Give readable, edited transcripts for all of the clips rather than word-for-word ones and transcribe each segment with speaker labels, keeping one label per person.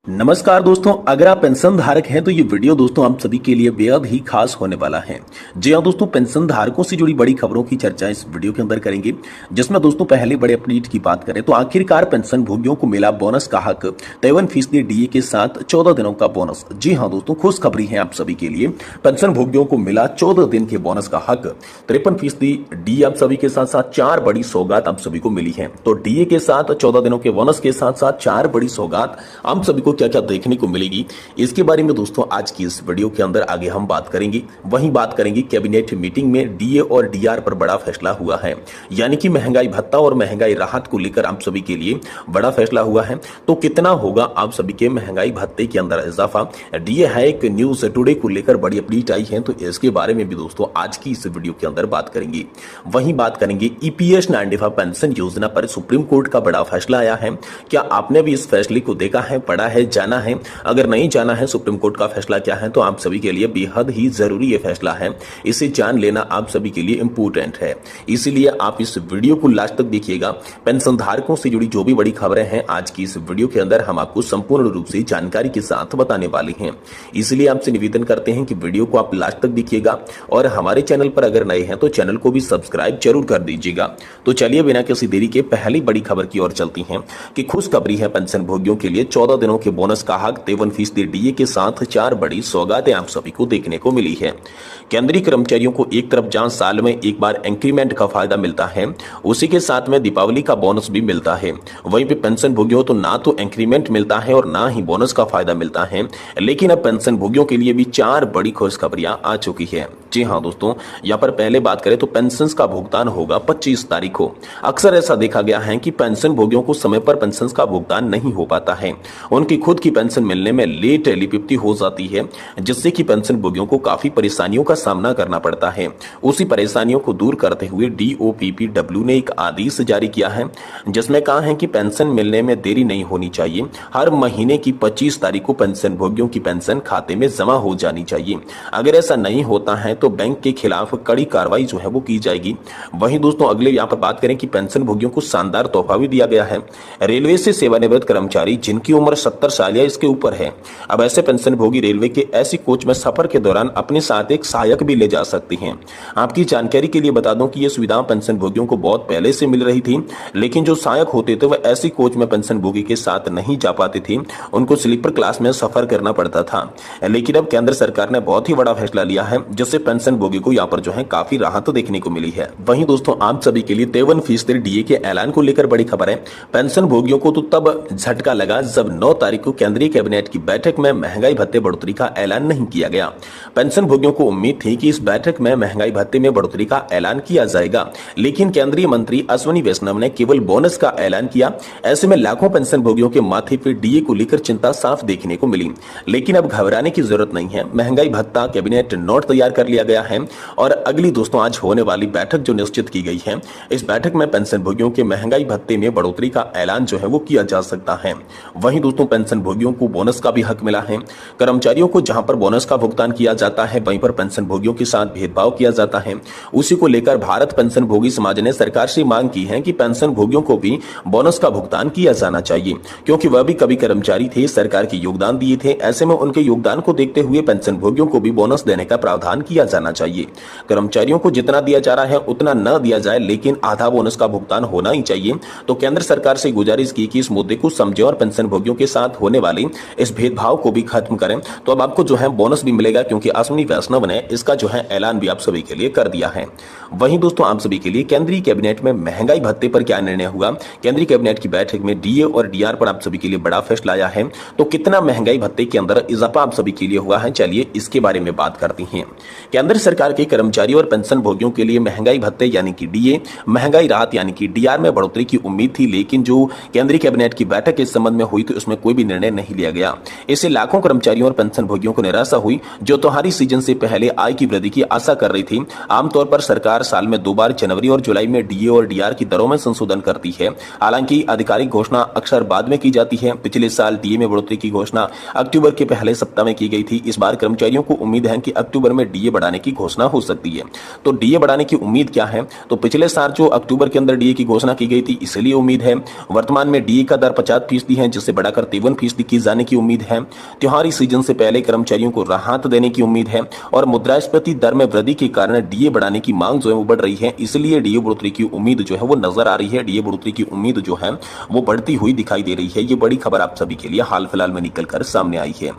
Speaker 1: नमस्कार दोस्तों, अगर आप पेंशन धारक हैं तो ये वीडियो दोस्तों आप सभी के लिए बेहद ही खास होने वाला है। जी हाँ दोस्तों, पेंशन धारकों से जुड़ी बड़ी खबरों की चर्चा इस वीडियो के अंदर करेंगे, जिसमें दोस्तों पहले बड़े अपडेट की बात करें तो आखिरकार पेंशन भोगियों को मिला बोनस का हक 53% डीए के साथ 14 दिनों का बोनस। जी हाँ दोस्तों, खुशखबरी है आप सभी के लिए। पेंशन भोगियों को मिला 14 दिन के बोनस का हक, 53% डीए आप सभी के साथ साथ 4 बड़ी सौगात आप सभी को मिली है। तो डीए के साथ 14 दिनों के बोनस के साथ साथ 4 बड़ी सौगात आप सभी को क्या क्या देखने को मिलेगी, इसके बारे में दोस्तों आज की इस वीडियो के अंदर आगे हम बात करेंगे। वहीं बात करेंगे कैबिनेट मीटिंग में डीए और डीआर पर बड़ा फैसला हुआ है, यानी कि महंगाई भत्ता और महंगाई राहत को लेकर आप सभी के लिए बड़ा फैसला हुआ है। तो कितना होगा आप सभी के महंगाई भत्ते के अंदर इजाफा, डीए हाइक न्यूज टुडे को लेकर बड़ी अपडेट आई है, तो इसके बारे में भी दोस्तों आज की इस वीडियो के अंदर बात करेंगे। वहीं बात करेंगे ईपीएस 95 पेंशन योजना पर सुप्रीम कोर्ट का बड़ा फैसला आया है। क्या आपने भी इस फैसले को देखा है, पढ़ा है, जाना है? अगर नहीं जाना है सुप्रीम कोर्ट का फैसला क्या है, तो आप सभी के लिए बेहद ही जरूरी ये फैसला है, इसे जान लेना आप सभी के लिए इंपॉर्टेंट है। इसीलिए आप इस वीडियो को लास्ट तक देखिएगा। पेंशन धारकों से जुड़ी जो भी बड़ी खबरें हैं आज की इस वीडियो के अंदर हम आपको संपूर्ण रूप से जानकारी के साथ बताने वाले हैं। इसलिए आपसे निवेदन करते हैं कि वीडियो को आप लास्ट तक देखिएगा और हमारे चैनल पर अगर नए हैं तो चैनल को भी सब्सक्राइब जरूर कर दीजिएगा। तो चलिए बिना किसी देरी के पहली बड़ी खबर की ओर चलती हैं कि खुशखबरी है पेंशन भोगियों के लिए 14 दिनों के बोनस का हक, 53% डीए के साथ 4 बड़ी सौगातें आप सभी को देखने को मिली है। केंद्रीय कर्मचारियों को एक तरफ जहां साल में एक बार इंक्रीमेंट का फायदा मिलता है, उसी के साथ में दीपावली का बोनस भी मिलता है। वहीं पे पेंशन भोगियों तो ना तो इंक्रीमेंट मिलता है और ना ही बोनस का फायदा मिलता है, लेकिन अब पेंशन भोगियों के लिए भी 4 बड़ी खुशखबरियां आ चुकी है। जी हाँ दोस्तों, यहाँ पर पहले बात करें तो पेंशन का भुगतान होगा 25 तारीख को। अक्सर ऐसा देखा गया है कि पेंशन भोगियों को समय पर पेंशन का भुगतान नहीं हो पाता है, उनकी खुद की पेंशन मिलने में लेट एलिजिबिलिटी हो जाती है, जिससे कि पेंशन भोगियों को काफी परेशानियों का सामना करना पड़ता है। उसी परेशानियों को दूर करते हुए डीओपीपीडब्ल्यू ने एक आदेश जारी किया है, जिसमें कहा है कि पेंशन मिलने में देरी नहीं होनी चाहिए। हर महीने की 25 तारीख को पेंशन भोगियों की पेंशन खाते में जमा हो जानी चाहिए। अगर ऐसा नहीं होता है तो बैंक के खिलाफ कड़ी कार्रवाई जो है वो की जाएगी। वहीं दोस्तों अगले यहाँ पर बात करें कि पेंशन भोगियों को शानदार तोहफा भी दिया गया है। रेलवे से सेवानिवृत्त कर्मचारी जिनकी उम्र 70 साल या इसके ऊपर है, अब ऐसे पेंशन भोगी रेलवे के ऐसी कोच में सफर के दौरान अपने साथ एक सहायक भी ले जा सकती हैं। आपकी जानकारी के लिए बता दूं कि ये सुविधा पेंशन भोगियों को बहुत पहले से मिल रही थी, लेकिन जो सहायक होते थे वह ऐसी कोच में पेंशन भोगी के साथ नहीं जा पाते थे, उनको स्लीपर क्लास में सफर करना पड़ता था। लेकिन अब केंद्र सरकार ने बहुत ही बड़ा फैसला लिया है, जिससे पेंशन भोगी को यहाँ पर जो है काफी राहत देखने को मिली है। वहीं दोस्तों आप सभी के लिए 53% डीए के ऐलान को लेकर बड़ी खबर है। पेंशन भोगियों को तो तब झटका लगा जब 9 तारीख को केंद्रीय कैबिनेट की बैठक में महंगाई भत्ते बढ़ोतरी का ऐलान नहीं किया गया। पेंशन भोगियों को उम्मीद थी कि इस बैठक में महंगाई भत्ते में बढ़ोतरी का ऐलान किया जाएगा, लेकिन केंद्रीय मंत्री अश्विनी वैष्णव ने केवल बोनस का ऐलान किया। ऐसे में लाखों पेंशन भोगियों के माथे पर डीए को लेकर चिंता साफ देखने को मिली। लेकिन अब घबराने की जरूरत नहीं है। महंगाई भत्ता कैबिनेट नोट तैयार कर लिया गया है और अगली दोस्तों आज होने वाली बैठक जो निश्चित की गई है, इस बैठक में पेंशन भोगियों के महंगाई भत्ते में बढ़ोतरी का ऐलान जो है वो किया जा सकता है। वहीं दोस्तों पेंशन भोगियों को बोनस का भी हक मिला है। कर्मचारियों को जहां पर बोनस का भुगतान किया जाता है, वहीं पर पेंशन भोगियों के साथ भेदभाव किया जाता है। उसी को लेकर भारत पेंशन भोगी समाज ने सरकार से मांग की है कि पेंशन भोगियों को भी बोनस का भुगतान किया जाना चाहिए, क्योंकि वह भी कभी कर्मचारी थे, सरकार के योगदान दिए थे। ऐसे में उनके योगदान को देखते हुए पेंशन भोगियों को भी बोनस देने का प्रावधान किया जाना चाहिए। कर्मचारियों को जितना दिया जा रहा है उतना न दिया जाए, लेकिन आधा बोनस का भुगतान होना ही चाहिए। तो केंद्र सरकार से गुजारिश की कि इस मुद्दे को समझे और पेंशन भोगियों के साथ होने वाले इस भेदभाव को भी खत्म करें। तो अब आपको जो है बोनस भी मिलेगा, क्योंकि अश्विनी वैष्णव ने इसका जो है ऐलान भी आप सभी के लिए कर दिया है। वहीं दोस्तों आप सभी के लिए केंद्रीय कैबिनेट में महंगाई भत्ते पर क्या निर्णय हुआ। केंद्रीय कैबिनेट की बैठक में डीए और डीआर पर आप सभी के लिए बड़ा फैसला आया है। तो कितना महंगाई भत्ते के अंदर इजाफा आप सभी के लिए हुआ है, चलिए इसके बारे में बात करते हैं। केंद्र सरकार के कर्मचारियों और पेंशन भोगियों के लिए महंगाई भत्ते यानी कि डीए, महंगाई राहत यानी कि डीआर में बढ़ोतरी की उम्मीद थी, लेकिन जो केंद्रीय कैबिनेट की बैठक इस संबंध में हुई तो उसमें कोई भी निर्णय नहीं लिया गया। इससे लाखों कर्मचारियों और पेंशन भोगियों को निराशा हुई, जो त्योहारी सीजन से पहले आय की वृद्धि की आशा कर रही थी। आमतौर पर सरकार साल में 2 बार जनवरी और जुलाई में डीए और डीआर की दरों में संशोधन करती है। हालांकि आधिकारिक घोषणा अक्सर बाद में की जाती है। पिछले साल डीए में बढ़ोतरी की घोषणा अक्टूबर के पहले सप्ताह में की गई थी। इस बार कर्मचारियों को उम्मीद है कि अक्टूबर में डीए बढ़ाने की घोषणा हो सकती है। तो डीए बढ़ाने की उम्मीद क्या है, तो पिछले साल जो अक्टूबर के अंदर डीए की घोषणा की गई थी, इसलिए उम्मीद है। वर्तमान में डीए का दर 50% है, जिसे बढ़ाकर 55% की जाने की उम्मीद है। त्योहारी सीजन से पहले कर्मचारियों को राहत देने की उम्मीद है और मुद्रास्फीति दर में वृद्धि के कारण डीए बढ़ाने की मांग जो है वो बढ़ रही है, इसलिए डीए बढ़ोतरी की उम्मीद जो है वो नजर आ रही है। डीए बढ़ोतरी की उम्मीद जो है वो बढ़ती हुई दिखाई दे रही है। ये बड़ी खबर आप सभी के लिए हाल फिलहाल में निकलकर सामने आई है।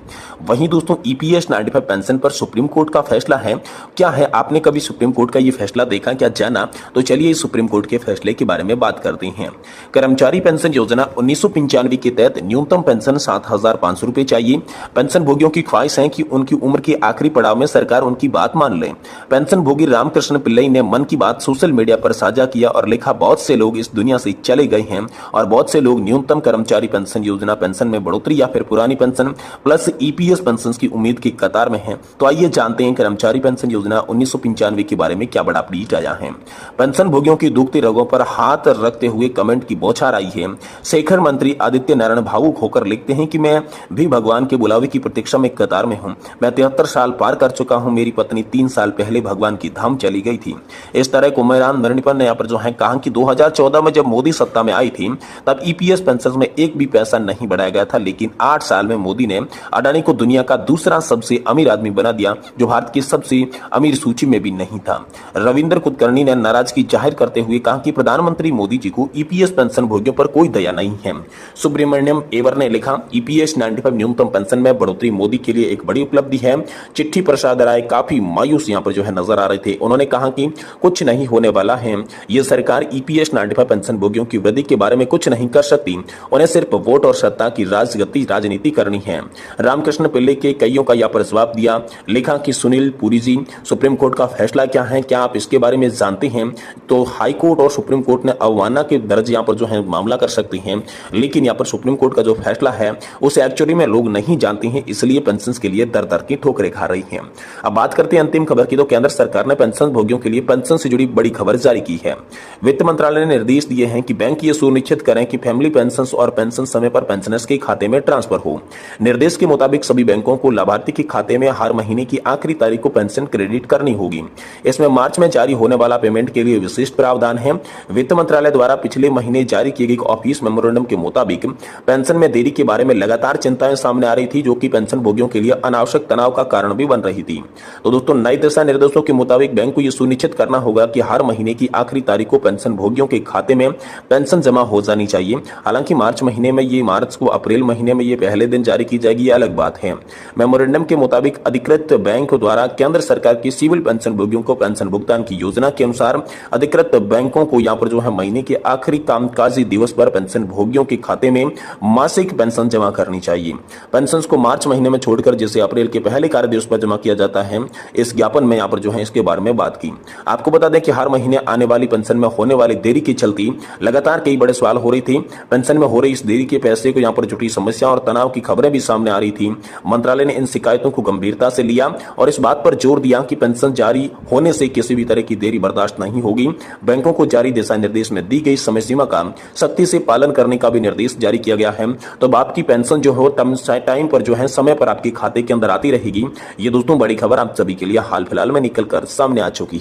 Speaker 1: वहीं दोस्तों ईपीएस 95 पेंशन पर सुप्रीम कोर्ट का फैसला है। क्या है, आपने कभी सुप्रीम कोर्ट का ये फैसला देखा, क्या जाना? तो चलिए इस सुप्रीम कोर्ट के फैसले के बारे में बात करते हैं। कर्मचारी पेंशन योजना 1995 के तहत न्यूनतम पेंशन 7,500 रुपए चाहिए। पेंशन भोगियों की ख्वाहिश है कि उनकी उम्र के आखिरी पड़ाव में सरकार उनकी बात मान ले। पेंशन भोगी रामकृष्ण पिल्लई ने मन की बात सोशल मीडिया पर साझा किया और लिखा, बहुत से लोग इस दुनिया से चले गए हैं और बहुत से लोग न्यूनतम कर्मचारी पेंशन योजना पेंशन में बढ़ोतरी या फिर पुरानी पेंशन प्लस ईपीएस पेंशन की उम्मीद की कतार में है। तो आइए जानते हैं कर्मचारी पेंशन योजना 1995 के बारे में क्या बड़ा अपडेट आया है। पेंशन भोगियों की दुखती रगों पर हाथ रखते हुए कमेंट की बौछार आई है। शेखर मंत्री आदित्य नारायण भावुक होकर लिखते हैं कि मैं भी भगवान के बुलावे की प्रतीक्षा में कतार में हूं। मैं 73 साल पार कर चुका हूं। मेरी पत्नी 3 साल पहले भगवान की धाम चली गई थी। इस तरह कुमारान नरणिपन ने यहाँ पर जो है कहा कि 2014 में जब मोदी सत्ता में आई थी तब ईपीएस पेंशन में एक भी पैसा नहीं बढ़ाया गया था, लेकिन 8 साल में मोदी ने अडानी को दुनिया का दूसरा सबसे अमीर आदमी बना दिया, जो भारत की सबसे अमीर सूची में भी नहीं था। रविंद्र कुलकर्णी ने नाराजगी जाहिर करते हुए कहा कि प्रधानमंत्री मोदी जी को ईपीएस पेंशन भोगियों पर कोई दया नहीं है। सुब्रमण्यम एवर ने लिखा, ईपीएस 95 न्यूनतम पेंशन में बढ़ोतरी मोदी के लिए एक बड़ी उपलब्धि है। चिट्ठी प्रसाद राय काफी मायूस यहाँ पर जो है नजर आ रहे थे। उन्होंने कहा कि कुछ नहीं होने वाला है। ये सरकार ईपीएस 95 पेंशन भोगियों की वृद्धि के बारे में कुछ नहीं कर सकती। उन्हें सिर्फ वोट और सत्ता की राजनीति करनी है। रामकृष्ण पिल्लई के कईयों का यहाँ पर जवाब दिया, लिखा कि सुनील पुरी जी, सुप्रीम कोर्ट का फैसला क्या है, क्या आप इसके बारे में जानते हैं? तो हाई कोर्ट और सुप्रीम कोर्ट ने अवमानना के दर्ज यहाँ पर जो है मामला कर सकती हैं, लेकिन यहाँ पर सुप्रीम कोर्ट का जो फैसला है उसे एक्चुअली में लोग नहीं जानते हैं, इसलिए पेंशन के लिए दर दर की ठोकरें खा रही हैं। अब बात करते हैं अंतिम खबर की। तो केंद्र सरकार ने पेंशन भोगियों के लिए पेंशन से जुड़ी बड़ी खबर जारी की है। वित्त मंत्रालय ने निर्देश दिए हैं कि बैंक ये सुनिश्चित करें कि फैमिली पेंशन और पेंशन समय पर पेंशनर्स के खाते में ट्रांसफर हो। निर्देश के मुताबिक सभी बैंकों को लाभार्थी के खाते में हर महीने की आखिरी तारीख को पेंशन क्रेडिट करनी होगी। इसमें मार्च में जारी होने वाला पेमेंट के लिए विशिष्ट प्रावधान है। वित्त मंत्रालय द्वारा पिछले महीने जारी किए गए ऑफिस मेमोरेंडम के मुताबिक पेंशन में देरी के बारे में लगातार चिंताएं सामने आ रही थी, जो कि पेंशन भोगियों के लिए अनावश्यक तनाव का कारण भी बन रही थी। तो दोस्तों, नए दिशा निर्देशों के मुताबिक बैंक को यह सुनिश्चित करना होगा कि हर महीने की आखिरी तारीख को पेंशन भोगियों के खाते में पेंशन जमा हो जानी चाहिए। हालांकि मार्च को अप्रैल महीने में ये पहले दिन जारी की जाएगी, ये अलग बात है। मेमोरेंडम के मुताबिक अधिकृत बैंक द्वारा केंद्र सरकार की सिविल पेंशन भोगियों को पेंशन भुगतान की योजना के अनुसार अधिकृत बैंकों को यहाँ पर जो है महीने के आखिरी कामकाजी दिवस पर पेंशन भोगियों के खाते में मासिक पेंशन जमा करनी चाहिए। पेंशन को मार्च महीने में छोड़कर जिसे अप्रैल के पहले कार्य दिवस पर जमा किया जाता है, इस ज्ञापन में यहाँ पर जो है इसके बारे में बात की। आपको बता दें कि हर महीने आने वाली पेंशन में होने वाली देरी के चलती लगातार कई बड़े सवाल हो रही थी। पेंशन में हो रही इस देरी के पैसे को यहाँ पर जुटी समस्या और तनाव की खबरें भी सामने आ रही थी। मंत्रालय ने इन शिकायतों को गंभीरता से लिया और इस बात पर जोर दिया कि पेंशन जारी होने से किसी भी तरह की देरी बर्दाश्त नहीं होगी। बैंकों को जारी दिशा निर्देश में दी गई समय सीमा का सख्ती से पालन करने का भी निर्देश जारी किया गया है। तो आपकी पेंशन जो हो टाइम पर जो है समय पर आपके खाते के अंदर आती रहेगी। ये दोस्तों बड़ी खबर आप सभी के लिए हाल फिलहाल में निकल कर सामने आ चुकी है।